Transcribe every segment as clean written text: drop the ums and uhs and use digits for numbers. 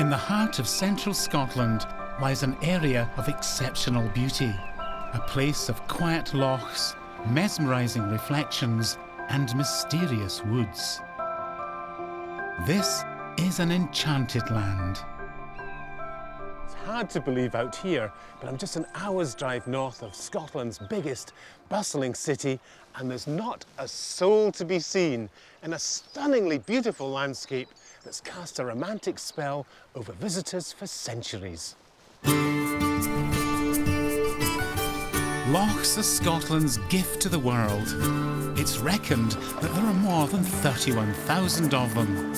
In the heart of central Scotland lies an area of exceptional beauty, a place of quiet lochs, mesmerising reflections and mysterious woods. This is an enchanted land. It's hard to believe out here, but I'm just an hour's drive north of Scotland's biggest bustling city, and there's not a soul to be seen in a stunningly beautiful landscape that's cast a romantic spell over visitors for centuries. Lochs are Scotland's gift to the world. It's reckoned that there are more than 31,000 of them.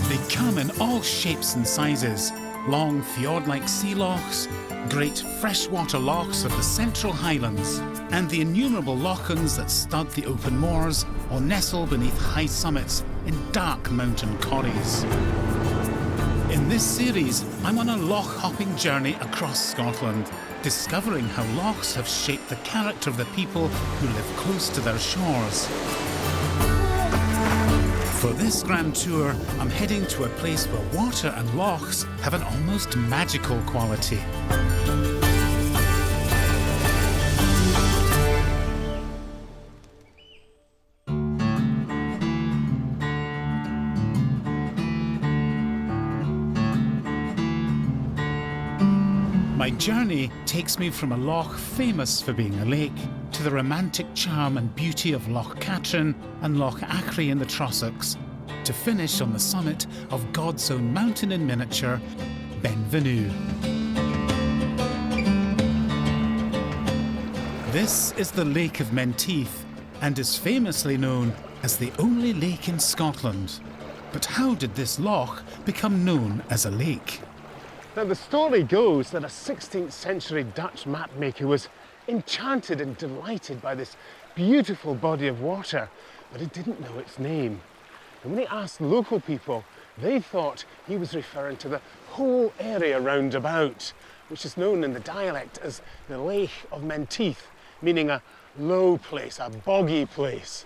They come in all shapes and sizes: long fjord-like sea lochs, great freshwater lochs of the Central Highlands, and the innumerable lochans that stud the open moors or nestle beneath high summits in dark mountain corries. In this series, I'm on a loch-hopping journey across Scotland, discovering how lochs have shaped the character of the people who live close to their shores. For this grand tour, I'm heading to a place where water and lochs have an almost magical quality. My journey takes me from a loch famous for being a lake to the romantic charm and beauty of Loch Katrine and Loch Achray in the Trossachs, to finish on the summit of God's own mountain in miniature, Benvenue. This is the Lake of Menteith and is famously known as the only lake in Scotland. But how did this loch become known as a lake? Now, the story goes that a 16th century Dutch mapmaker was enchanted and delighted by this beautiful body of water, but he didn't know its name. And when he asked local people, they thought he was referring to the whole area round about, which is known in the dialect as the Lake of Menteith, meaning a low place, a boggy place.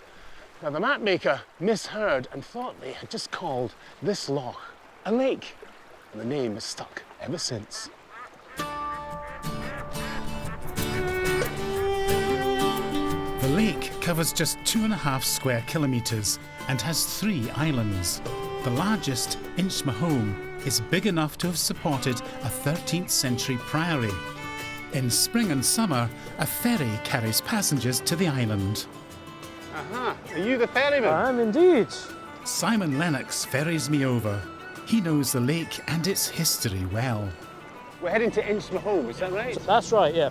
Now, the mapmaker misheard and thought they had just called this loch a lake, and the name has stuck ever since. The lake covers just 2.5 square kilometres and has 3 islands. The largest, Inchmahome, is big enough to have supported a 13th century priory. In spring and summer, a ferry carries passengers to the island. Aha, are you the ferryman? I am indeed. Simon Lennox ferries me over. He knows the lake and its history well. We're heading to Inchmahome, is that right? That's right, yeah.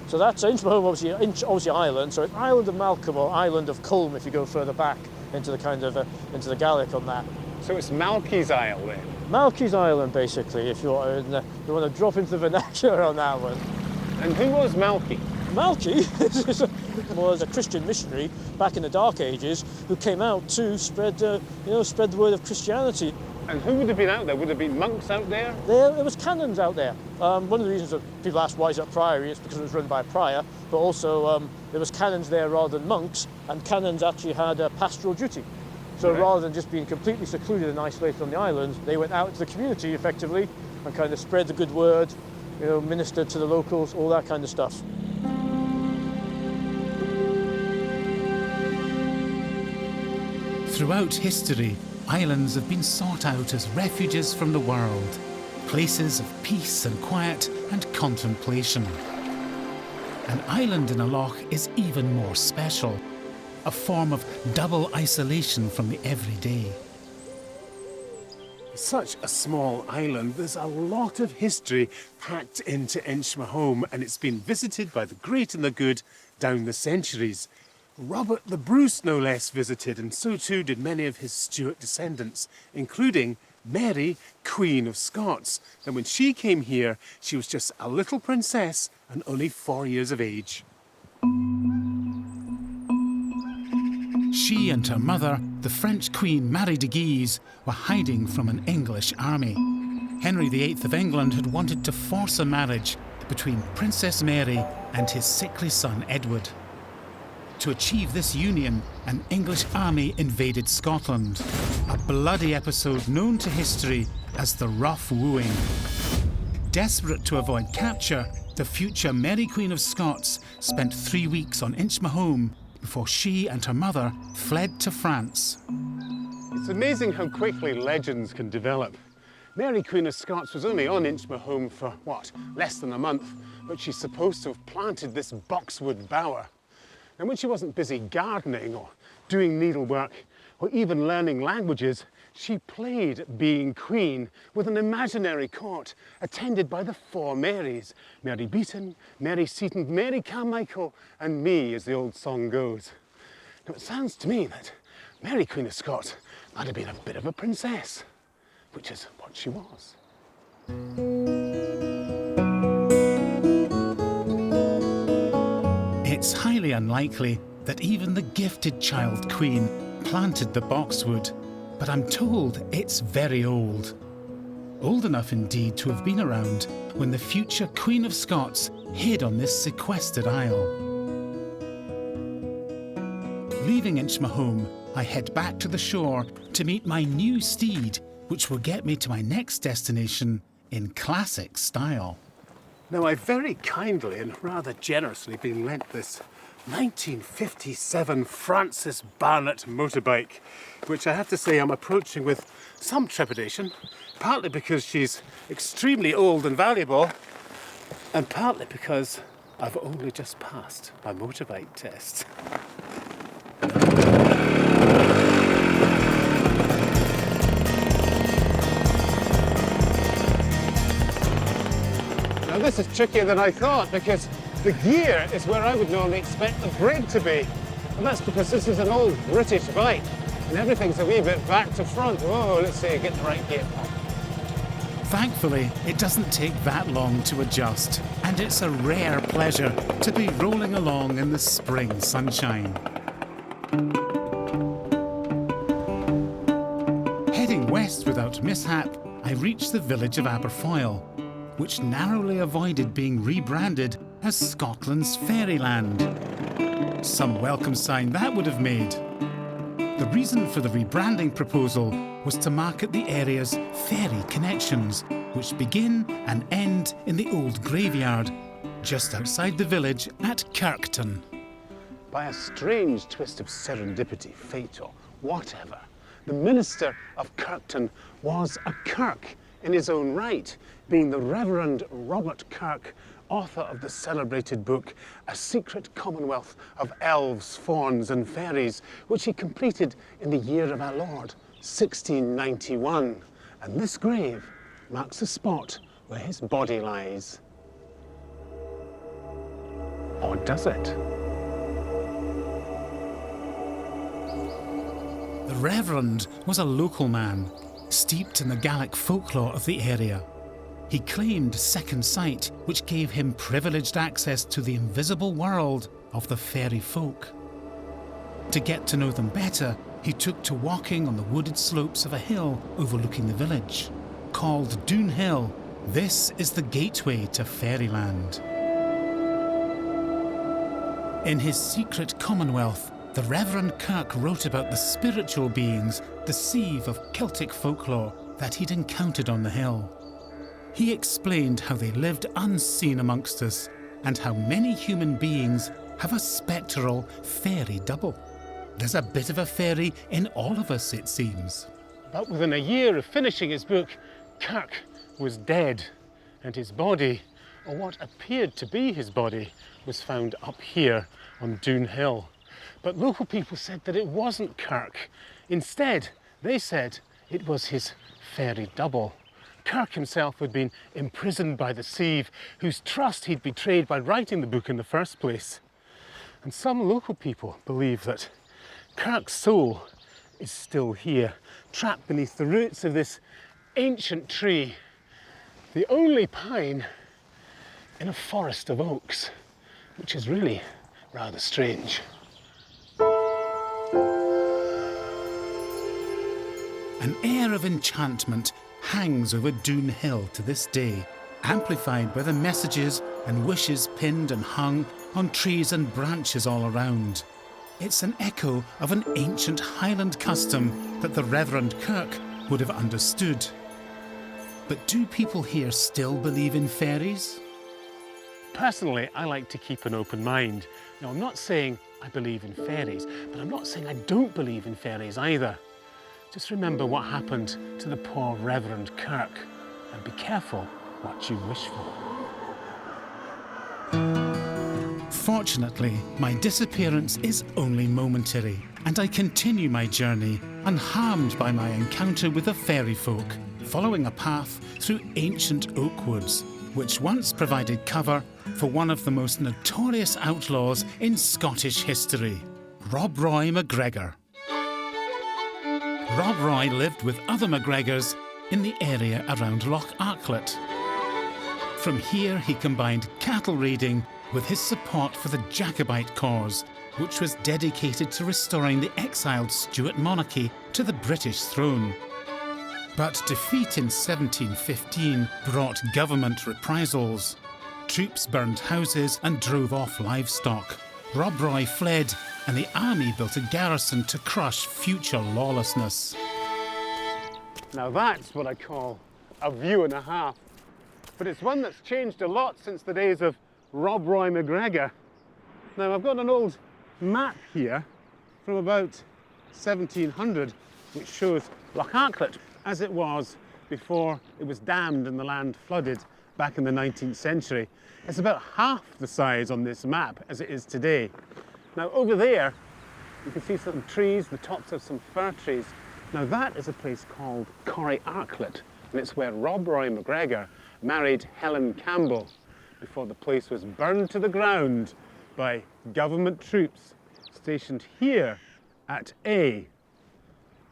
So that's Inchmahome, obviously island. So it's Island of Malcolm or Island of Culm if you go further back into the kind of into the Gaelic on that. So it's Malky's Isle then? Malky's Island, basically, if you want to drop into the vernacular on that one. And who was Malky? Malky was a Christian missionary back in the Dark Ages who came out to spread the word of Christianity. And who would have been out there? Would there have been monks out there? There was canons out there. One of the reasons that people ask why is that priory is because it was run by a prior, but also there was canons there rather than monks, and canons actually had a pastoral duty. So rather than just being completely secluded and isolated on the island, they went out to the community effectively and kind of spread the good word, ministered to the locals, all that kind of stuff. Throughout history, islands have been sought out as refuges from the world, places of peace and quiet and contemplation. An island in a loch is even more special, a form of double isolation from the everyday. Such a small island, there's a lot of history packed into Inchmahome, and it's been visited by the great and the good down the centuries. Robert the Bruce, no less, visited, and so too did many of his Stuart descendants, including Mary, Queen of Scots. And when she came here, she was just a little princess and only 4 years of age. She and her mother, the French Queen Marie de Guise, were hiding from an English army. Henry VIII of England had wanted to force a marriage between Princess Mary and his sickly son Edward. To achieve this union, an English army invaded Scotland, a bloody episode known to history as the Rough Wooing. Desperate to avoid capture, the future Mary Queen of Scots spent 3 weeks on Inchmahome before she and her mother fled to France. It's amazing how quickly legends can develop. Mary Queen of Scots was only on Inchmahome for, less than a month, but she's supposed to have planted this boxwood bower. And when she wasn't busy gardening or doing needlework or even learning languages, she played being queen with an imaginary court attended by the 4 Marys: Mary Beaton, Mary Seaton, Mary Carmichael, and me, as the old song goes. Now, it sounds to me that Mary Queen of Scots might have been a bit of a princess, which is what she was. It's highly unlikely that even the gifted child queen planted the boxwood, but I'm told it's very old. Old enough indeed to have been around when the future Queen of Scots hid on this sequestered isle. Leaving Inchmahome, I head back to the shore to meet my new steed, which will get me to my next destination in classic style. Now, I've very kindly and rather generously been lent this 1957 Francis Barnett motorbike, which I have to say I'm approaching with some trepidation, partly because she's extremely old and valuable, and partly because I've only just passed my motorbike test. Now, this is trickier than I thought, because the gear is where I would normally expect the brake to be. And that's because this is an old British bike, and everything's a wee bit back to front. Whoa, let's see, get the right gear. Thankfully, it doesn't take that long to adjust, and it's a rare pleasure to be rolling along in the spring sunshine. Heading west without mishap, I reach the village of Aberfoyle, which narrowly avoided being rebranded as Scotland's Fairyland. Some welcome sign that would have made. The reason for the rebranding proposal was to market the area's fairy connections, which begin and end in the old graveyard, just outside the village at Kirkton. By a strange twist of serendipity, fate, or whatever, the minister of Kirkton was a Kirk in his own right, being the Reverend Robert Kirk, author of the celebrated book A Secret Commonwealth of Elves, Fauns and Fairies, which he completed in the year of our Lord, 1691. And this grave marks the spot where his body lies. Or does it? The Reverend was a local man, steeped in the Gaelic folklore of the area. He claimed second sight, which gave him privileged access to the invisible world of the fairy folk. To get to know them better, he took to walking on the wooded slopes of a hill overlooking the village. Called Doon Hill, this is the gateway to fairyland. In his secret commonwealth, the Reverend Kirk wrote about the spiritual beings, the sieve of Celtic folklore that he'd encountered on the hill. He explained how they lived unseen amongst us and how many human beings have a spectral fairy double. There's a bit of a fairy in all of us, it seems. But within a year of finishing his book, Kirk was dead, and his body, or what appeared to be his body, was found up here on Doon Hill. But local people said that it wasn't Kirk. Instead, they said it was his fairy double. Kirk himself had been imprisoned by the sieve, whose trust he'd betrayed by writing the book in the first place. And some local people believe that Kirk's soul is still here, trapped beneath the roots of this ancient tree, the only pine in a forest of oaks, which is really rather strange. An air of enchantment hangs over Doon Hill to this day, amplified by the messages and wishes pinned and hung on trees and branches all around. It's an echo of an ancient Highland custom that the Reverend Kirk would have understood. But do people here still believe in fairies? Personally, I like to keep an open mind. Now, I'm not saying I believe in fairies, but I'm not saying I don't believe in fairies either. Just remember what happened to the poor Reverend Kirk, and be careful what you wish for. Fortunately, my disappearance is only momentary, and I continue my journey unharmed by my encounter with the fairy folk, following a path through ancient oak woods, which once provided cover for one of the most notorious outlaws in Scottish history, Rob Roy MacGregor. Rob Roy lived with other MacGregors in the area around Loch Arklet. From here he combined cattle raiding with his support for the Jacobite cause, which was dedicated to restoring the exiled Stuart monarchy to the British throne. But defeat in 1715 brought government reprisals. Troops burned houses and drove off livestock. Rob Roy fled, and the army built a garrison to crush future lawlessness. Now that's what I call a view and a half. But it's one that's changed a lot since the days of Rob Roy MacGregor. Now I've got an old map here from about 1700 which shows Loch Arklet as it was before it was dammed and the land flooded back in the 19th century. It's about half the size on this map as it is today. Now over there you can see some trees, the tops of some fir trees. Now that is a place called Loch Arklet, and it's where Rob Roy MacGregor married Helen Campbell before the place was burned to the ground by government troops stationed here at A,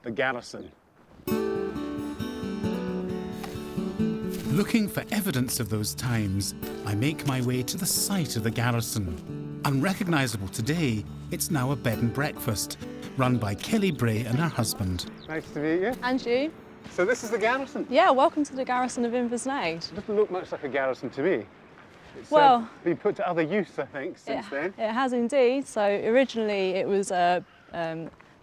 the garrison. Looking for evidence of those times, I make my way to the site of the garrison. Unrecognisable today, it's now a bed and breakfast, run by Kelly Bray and her husband. Nice to meet you. And you? So this is the garrison? Yeah, welcome to the garrison of Inversnaid. It doesn't look much like a garrison to me. It's Well, been put to other use, I think, since then. It has indeed. So originally it was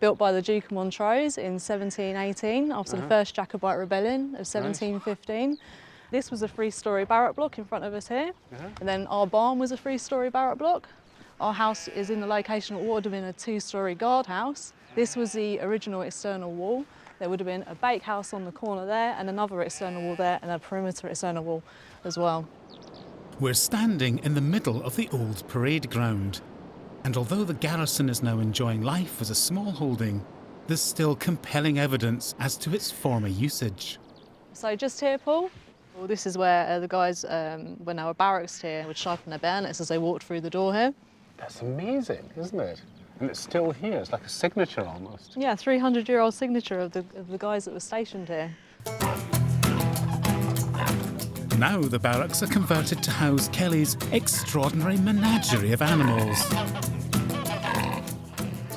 built by the Duke of Montrose in 1718 after the first Jacobite rebellion of 1715. This was a three-storey barrack block in front of us here, and then our barn was a three-storey barrack block. Our house is in the location of what would have been a two-storey guardhouse. This was the original external wall. There would have been a bakehouse on the corner there and another external wall there and a perimeter external wall as well. We're standing in the middle of the old parade ground, and although the garrison is now enjoying life as a small holding, there's still compelling evidence as to its former usage. So just here, Paul, well, this is where the guys, when they were barracks here, would sharpen their bayonets as they walked through the door here. That's amazing, isn't it? And it's still here, it's like a signature almost. Yeah, 300-year-old signature of the guys that were stationed here. Now the barracks are converted to house Kelly's extraordinary menagerie of animals.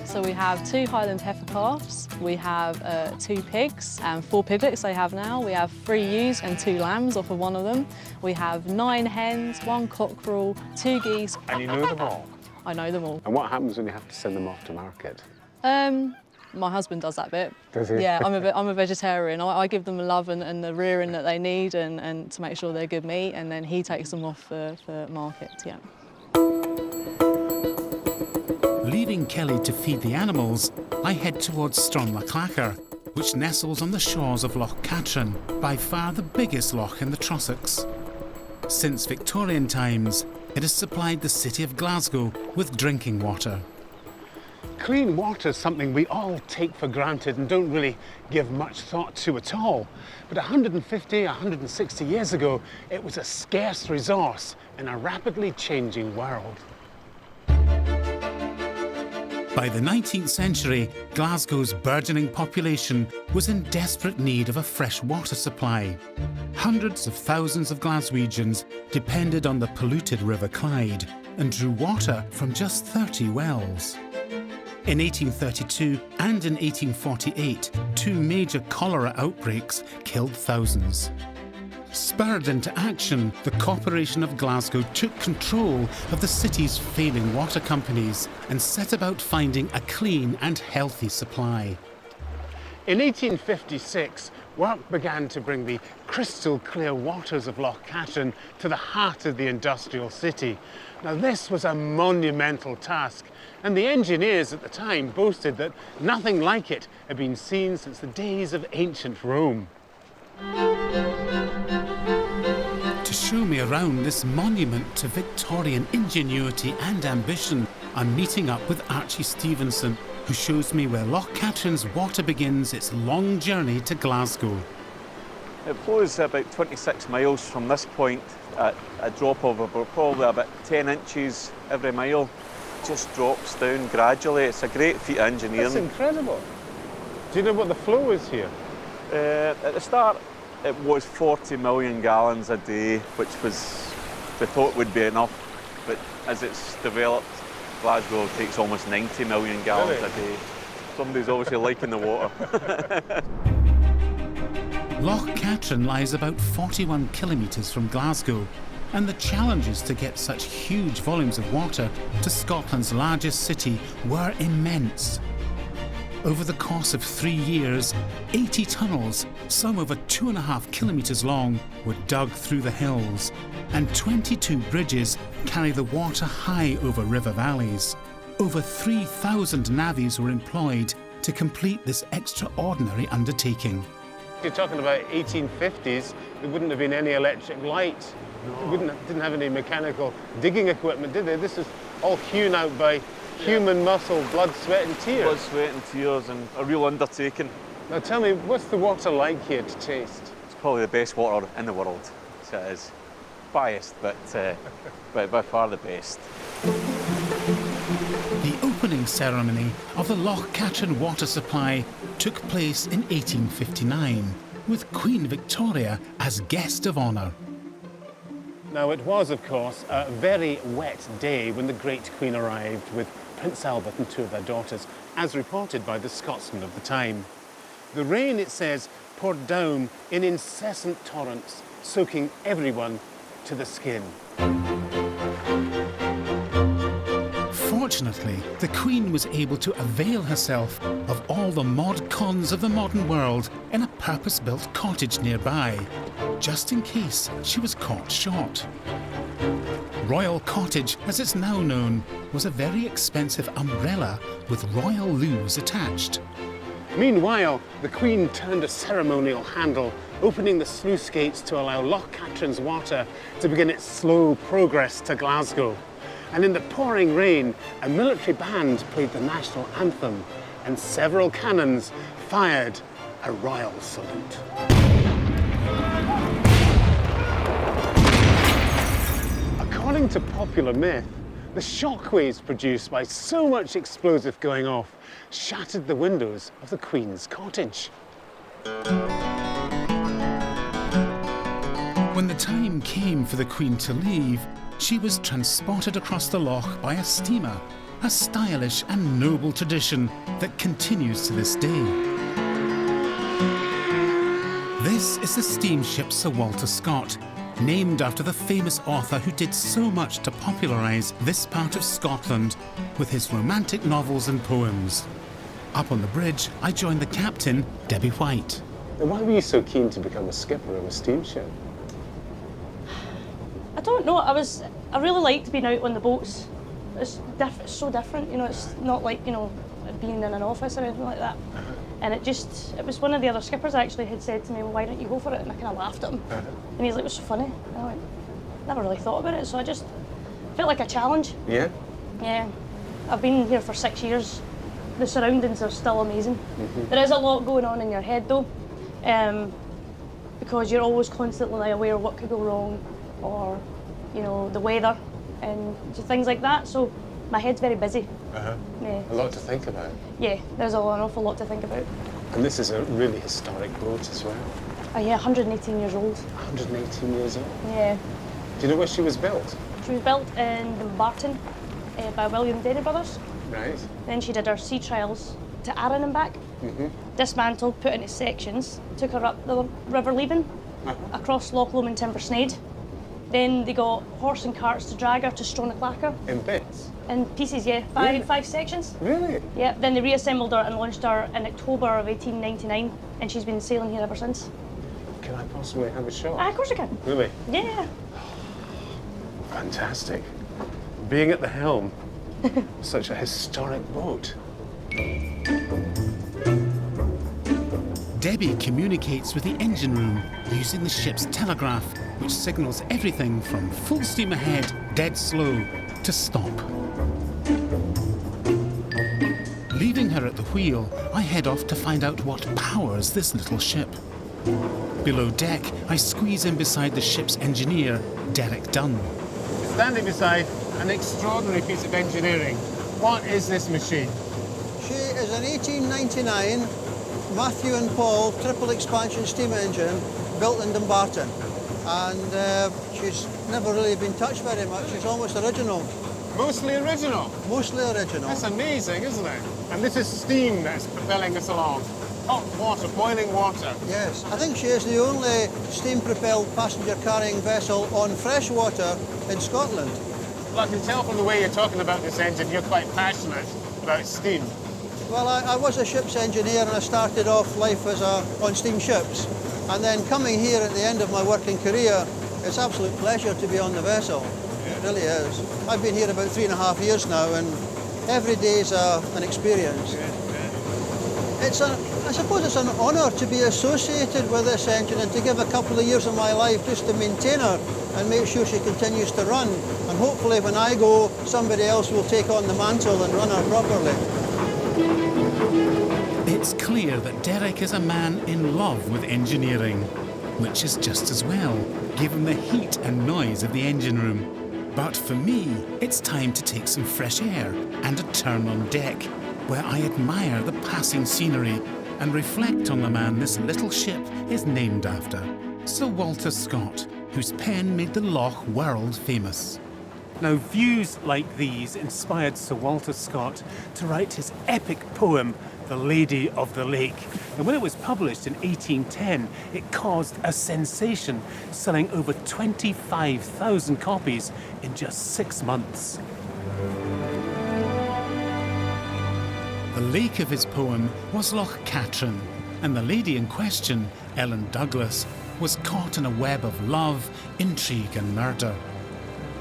So we have 2 Highland heifer calves, we have 2 pigs and 4 piglets they have now. We have 3 ewes and 2 lambs off of one of them. We have 9 hens, 1 cockerel, 2 geese. And you know them all? I know them all. And what happens when you have to send them off to market? My husband does that bit. Does he? Yeah, I'm a vegetarian. I give them the love and the rearing that they need and to make sure they're good meat, and then he takes them off for market, yeah. Leaving Kelly to feed the animals, I head towards Stromlachlacher, which nestles on the shores of Loch Katrine, by far the biggest loch in the Trossachs. Since Victorian times, it has supplied the city of Glasgow with drinking water. Clean water is something we all take for granted and don't really give much thought to at all. But 150, 160 years ago, it was a scarce resource in a rapidly changing world. By the 19th century, Glasgow's burgeoning population was in desperate need of a fresh water supply. Hundreds of thousands of Glaswegians depended on the polluted River Clyde and drew water from just 30 wells. In 1832 and in 1848, 2 major cholera outbreaks killed thousands. Spurred into action, the Corporation of Glasgow took control of the city's failing water companies and set about finding a clean and healthy supply. In 1856, work began to bring the crystal clear waters of Loch Katrine to the heart of the industrial city. Now this was a monumental task, and the engineers at the time boasted that nothing like it had been seen since the days of ancient Rome. To show me around this monument to Victorian ingenuity and ambition, I'm meeting up with Archie Stevenson, who shows me where Loch Katrine's water begins its long journey to Glasgow. It flows about 26 miles from this point at a drop of probably about 10 inches every mile. It just drops down gradually. It's a great feat of engineering. That's incredible. Do you know what the flow is here? At the start, it was 40 million gallons a day, which we thought would be enough. But as it's developed, Glasgow takes almost 90 million gallons a day. Somebody's obviously liking the water. Loch Katrine lies about 41 kilometres from Glasgow, and the challenges to get such huge volumes of water to Scotland's largest city were immense. Over the course of 3 years, 80 tunnels, some over 2.5 kilometres long, were dug through the hills, and 22 bridges carry the water high over river valleys. Over 3,000 navvies were employed to complete this extraordinary undertaking. You're talking about 1850s, there wouldn't have been any electric light. No. Didn't have any mechanical digging equipment, did they? This is all hewn out by human muscle, blood, sweat and tears. Blood, sweat and tears, and a real undertaking. Now tell me, what's the water like here to taste? It's probably the best water in the world. So it is. Biased, but by far the best. The opening ceremony of the Loch Katrine water supply took place in 1859, with Queen Victoria as guest of honour. Now it was, of course, a very wet day when the great Queen arrived with Prince Albert and 2 of their daughters, as reported by the Scotsman of the time. The rain, it says, poured down in incessant torrents, soaking everyone to the skin. Fortunately, the Queen was able to avail herself of all the mod cons of the modern world in a purpose-built cottage nearby, just in case she was caught short. Royal Cottage, as it's now known, was a very expensive umbrella with royal loos attached. Meanwhile, the Queen turned a ceremonial handle, opening the sluice gates to allow Loch Katrine's water to begin its slow progress to Glasgow. And in the pouring rain, a military band played the national anthem, and several cannons fired a royal salute. According to popular myth, the shockwaves produced by so much explosive going off shattered the windows of the Queen's cottage. When the time came for the Queen to leave, she was transported across the loch by a steamer, a stylish and noble tradition that continues to this day. This is the steamship Sir Walter Scott, named after the famous author who did so much to popularise this part of Scotland with his romantic novels and poems. Up on the bridge, I joined the captain, Debbie White. And why were you so keen to become a skipper of a steamship? I don't know. I really liked being out on the boats. It's so different, you know. It's not like, you know, being in an office or anything like that. And it was one of the other skippers actually had said to me, well, why don't you go for it? And I kind of laughed at him. And he's like, it was so funny. And I went, never really thought about it, so I just felt like a challenge. Yeah? Yeah. I've been here for 6 years. The surroundings are still amazing. There is a lot going on in your head though, because you're always constantly aware of what could go wrong, or, you know, the weather and things like that. So my head's very busy. Yeah. A lot to think about. Yeah, there's an awful lot to think about. And this is a really historic boat as well. Oh yeah, 118 years old. 118 years old? Yeah. Do you know where she was built? She was built in Dumbarton by William Derry Brothers. Right. Then she did her sea trials to Arran and back. Dismantled, put into sections, took her up the River Leven, across Loch Lomond Timbersnade. Then they got horse and carts to drag her to Stronachlaca. In bits? In pieces, yeah. Five sections. Really? Yeah, then they reassembled her and launched her in October of 1899, and she's been sailing here ever since. Can I possibly have a shot? Ah, of course you can. Really? Yeah. Fantastic. Being at the helm, such a historic boat. Debbie communicates with the engine room using the ship's telegraph, which signals everything from full steam ahead, dead slow, to stop. Leaving her at the wheel, I head off to find out what powers this little ship. Below deck, I squeeze in beside the ship's engineer, Derek Dunn. Standing beside an extraordinary piece of engineering. What is this machine? She is an 1899 Matthew and Paul triple expansion steam engine built in Dumbarton. And she's never really been touched very much. It's almost original. Mostly original. Mostly original. That's amazing, isn't it? And this is steam that's propelling us along. Hot water, boiling water. Yes. I think she is the only steam-propelled passenger-carrying vessel on fresh water in Scotland. Well, I can tell from the way you're talking about this engine, you're quite passionate about steam. Well, I was a ship's engineer and I started off life as on steam ships. And then coming here at the end of my working career, it's absolute pleasure to be on the vessel. It really is. I've been here about 3.5 years now, and every day is an experience. I suppose it's an honour to be associated with this engine and to give a couple of years of my life just to maintain her and make sure she continues to run. And hopefully when I go, somebody else will take on the mantle and run her properly. It's clear that Derek is a man in love with engineering, which is just as well, given the heat and noise of the engine room. But for me, it's time to take some fresh air and a turn on deck, where I admire the passing scenery and reflect on the man this little ship is named after, Sir Walter Scott, whose pen made the Loch world famous. Now, views like these inspired Sir Walter Scott to write his epic poem, The Lady of the Lake. And when it was published in 1810, it caused a sensation, selling over 25,000 copies in just 6 months. The lake of his poem was Loch Katrine, and the lady in question, Ellen Douglas, was caught in a web of love, intrigue and murder.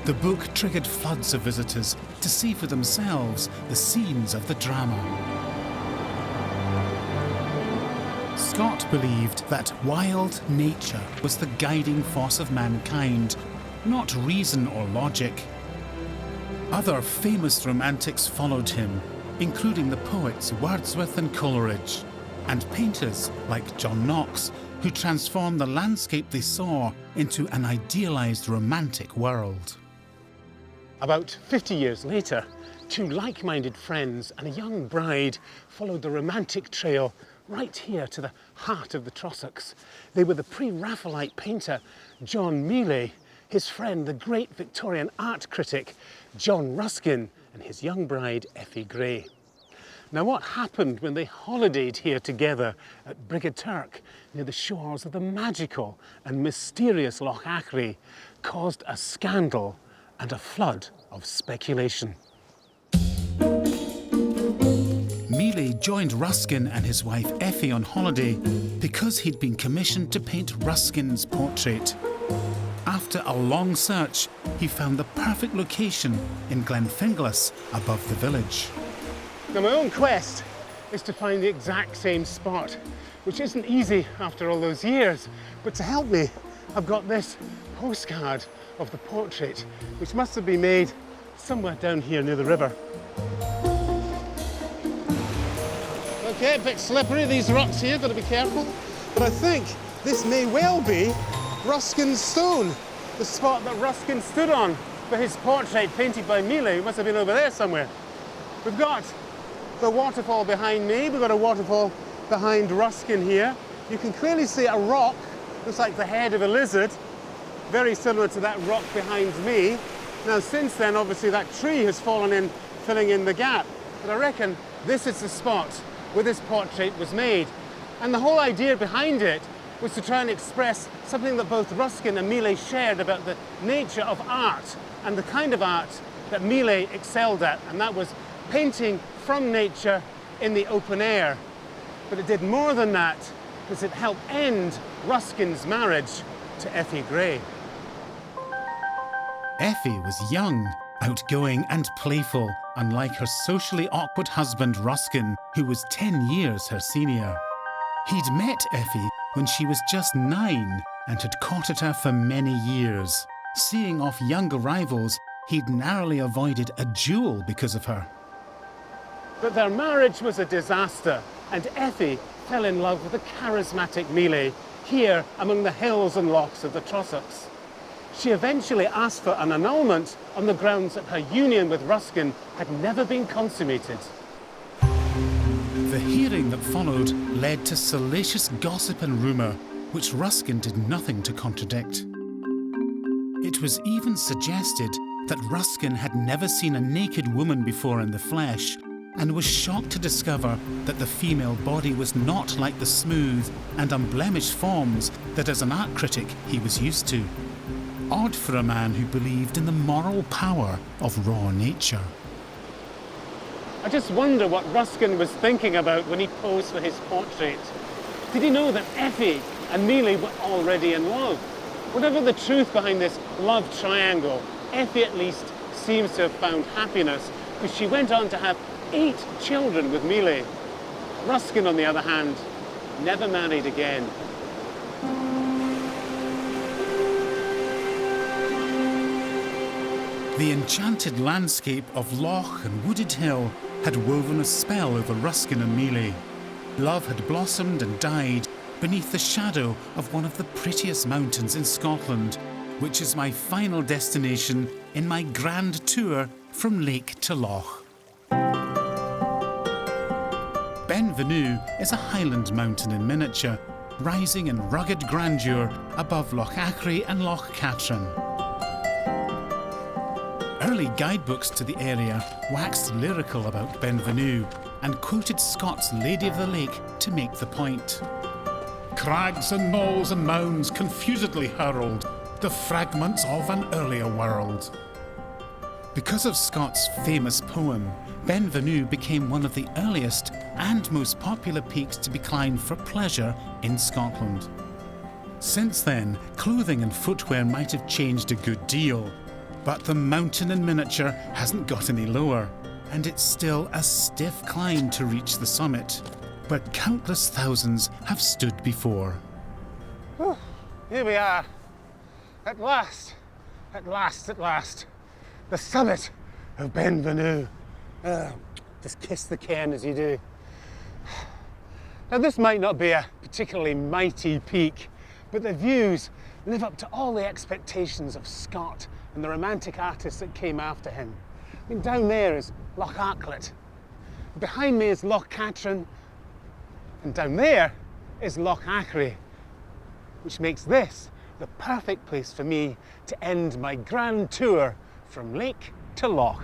The book triggered floods of visitors to see for themselves the scenes of the drama. Scott believed that wild nature was the guiding force of mankind, not reason or logic. Other famous romantics followed him, including the poets Wordsworth and Coleridge, and painters like John Knox, who transformed the landscape they saw into an idealised romantic world. About 50 years later, two like-minded friends and a young bride followed the romantic trail right here to the heart of the Trossachs. They were the pre-Raphaelite painter John Mealey, his friend the great Victorian art critic John Ruskin, and his young bride Effie Gray. Now, what happened when they holidayed here together at Brigid Turk near the shores of the magical and mysterious Loch Achray caused a scandal and a flood of speculation. Mealey joined Ruskin and his wife Effie on holiday because he'd been commissioned to paint Ruskin's portrait. After a long search, he found the perfect location in Glenfinglas above the village. Now, my own quest is to find the exact same spot, which isn't easy after all those years. But to help me, I've got this postcard of the portrait, which must have been made somewhere down here near the river. Okay, a bit slippery, these rocks here, got to be careful. But I think this may well be Ruskin's stone, the spot that Ruskin stood on for his portrait painted by Mealey. It must have been over there somewhere. We've got the waterfall behind me, we've got a waterfall behind Ruskin here. You can clearly see a rock, looks like the head of a lizard, very similar to that rock behind me. Now, since then, obviously that tree has fallen in, filling in the gap. But I reckon this is the spot where this portrait was made. And the whole idea behind it was to try and express something that both Ruskin and Millais shared about the nature of art and the kind of art that Millais excelled at, and that was painting from nature in the open air. But it did more than that, because it helped end Ruskin's marriage to Effie Gray. Effie was young, outgoing and playful, unlike her socially awkward husband Ruskin, who was 10 years her senior. He'd met Effie when she was just 9 and had courted her for many years. Seeing off younger rivals, he'd narrowly avoided a duel because of her. But their marriage was a disaster, and Effie fell in love with the charismatic Millais here among the hills and lochs of the Trossachs. She eventually asked for an annulment on the grounds that her union with Ruskin had never been consummated. The hearing that followed led to salacious gossip and rumour, which Ruskin did nothing to contradict. It was even suggested that Ruskin had never seen a naked woman before in the flesh, and was shocked to discover that the female body was not like the smooth and unblemished forms that as an art critic he was used to. Odd for a man who believed in the moral power of raw nature. I just wonder what Ruskin was thinking about when he posed for his portrait. Did he know that Effie and Millais were already in love? Whatever the truth behind this love triangle, Effie at least seems to have found happiness, because she went on to have 8 children with Millais. Ruskin, on the other hand, never married again. The enchanted landscape of loch and wooded hill had woven a spell over Ruskin and Millais. Love had blossomed and died beneath the shadow of one of the prettiest mountains in Scotland, which is my final destination in my grand tour from lake to loch. Benvenue is a highland mountain in miniature, rising in rugged grandeur above Loch Achray and Loch Katrine. Early guidebooks to the area waxed lyrical about Benvenue and quoted Scott's Lady of the Lake to make the point. Crags and knolls and mounds confusedly hurled, the fragments of an earlier world. Because of Scott's famous poem, Benvenue became one of the earliest and most popular peaks to be climbed for pleasure in Scotland. Since then, clothing and footwear might have changed a good deal, but the mountain in miniature hasn't got any lower, and it's still a stiff climb to reach the summit, where countless thousands have stood before. Whew, here we are, at last, at last, at last, the summit of Benvenue. Just kiss the cairn as you do. Now, this might not be a particularly mighty peak, but the views live up to all the expectations of Scott and the romantic artists that came after him. I mean, down there is Loch Arklet. Behind me is Loch Katrine, and down there is Loch Achray, which makes this the perfect place for me to end my grand tour from lake to loch.